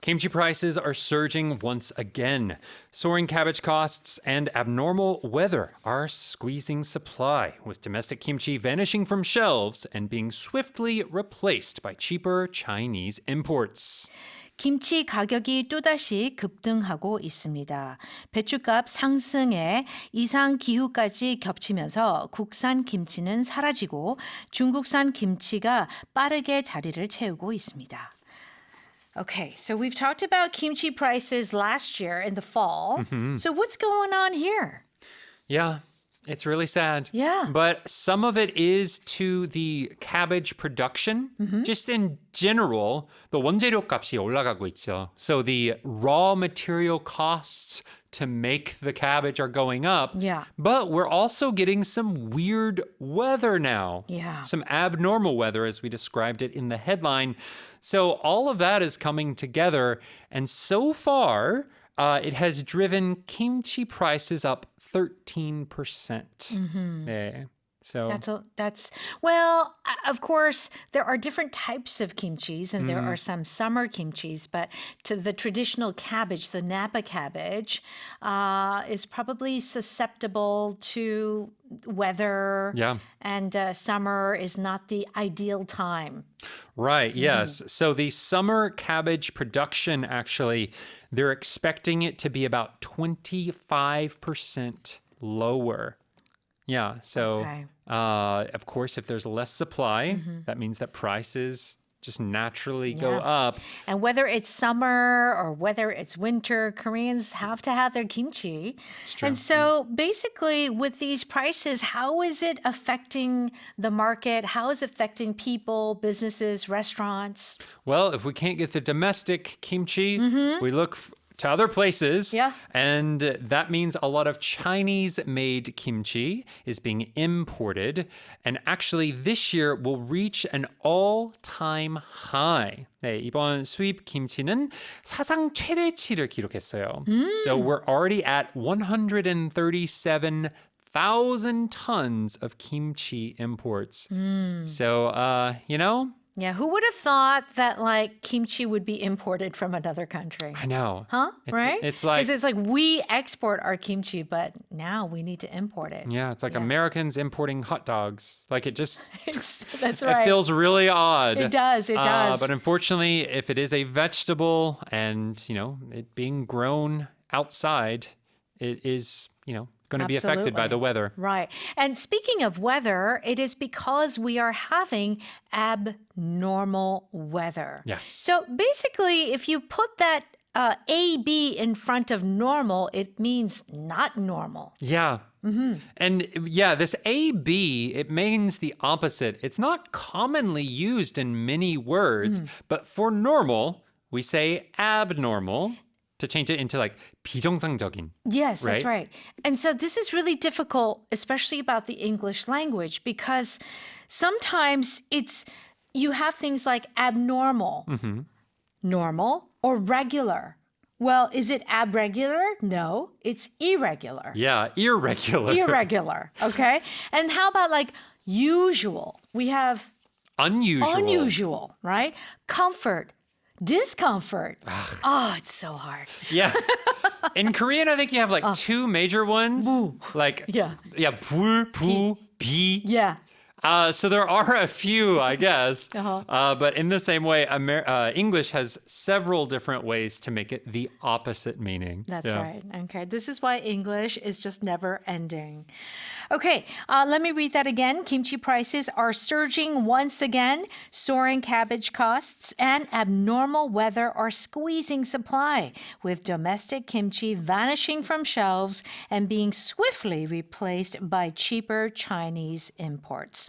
Kimchi prices are surging once again. Soaring cabbage costs and abnormal weather are squeezing supply, with domestic kimchi vanishing from shelves and being swiftly replaced by cheaper Chinese imports. 김치 가격이 또다시 급등하고 있습니다. 배추값 상승에 이상 기후까지 겹치면서 국산 김치는 사라지고 중국산 김치가 빠르게 자리를 채우고 있습니다. Okay, so we've talked about kimchi prices last year in the fall. So what's going on here? Yeah, it's really sad. Yeah. But some of it is to the cabbage production. Just in general, the 원재료 값이 올라가고 있죠. So the raw material costs to make the cabbage are going up. Yeah. But we're also getting some weird weather now. Yeah. Some abnormal weather, as we described it in the headline. So all of that is coming together. And so far, it has driven kimchi prices up 13%. 네. So That's well, of course, there are different types of kimchis and there are some summer kimchis, but to the traditional cabbage, the Napa cabbage, is probably susceptible to weather. Yeah. And summer is not the ideal time. Right, yes. So the summer cabbage production, actually, they're expecting it to be about 25% lower. Yeah, so Okay. Of course, if there's less supply, that means that prices just naturally go up. And whether it's summer or whether it's winter, Koreans have to have their kimchi. It's true. And so basically with these prices, how is it affecting the market? How is it affecting people, businesses, restaurants? Well, if we can't get the domestic kimchi, we look to other places. Yeah. And that means a lot of Chinese-made kimchi is being imported. And actually, this year will reach an all-time high. 네, 이번 수입 김치는 사상 최대치를 기록했어요. So we're already at 137,000 tons of kimchi imports. So, Yeah, who would have thought that like kimchi would be imported from another country? I know. Huh? Right? It's like... 'Cause it's like we export our kimchi, but now we need to import it. Yeah, it's like Americans importing hot dogs. Like it just... That's It right. feels really odd. It does. But unfortunately, if it is a vegetable and, it being grown outside, it is, going to be affected by the weather. Right. And speaking of weather, it is because we are having abnormal weather. Yes. So basically, if you put that AB in front of normal, it means not normal. Yeah. And yeah, this AB, it means the opposite. It's not commonly used in many words, but for normal, we say abnormal to change it into like 비정상적인. Yes, that's Right? right. And so this is really difficult, especially about the English language, because sometimes you have things like abnormal, normal, or regular. Well, is it abregular? No, it's irregular. Yeah, irregular. Irregular, okay? And how about like usual? We have unusual, right? Comfort, discomfort. Oh, it's so hard. Yeah. In Korean, I think you have like two major ones. Like, Yeah. 불, 부, 비. Yeah. So there are a few, I guess. Uh-huh. But in the same way, English has several different ways to make it the opposite meaning. That's Yeah. right. Okay. This is why English is just never ending. Okay. Let me read that again. Kimchi prices are surging once again. Soaring cabbage costs and abnormal weather are squeezing supply, with domestic kimchi vanishing from shelves and being swiftly replaced by cheaper Chinese imports.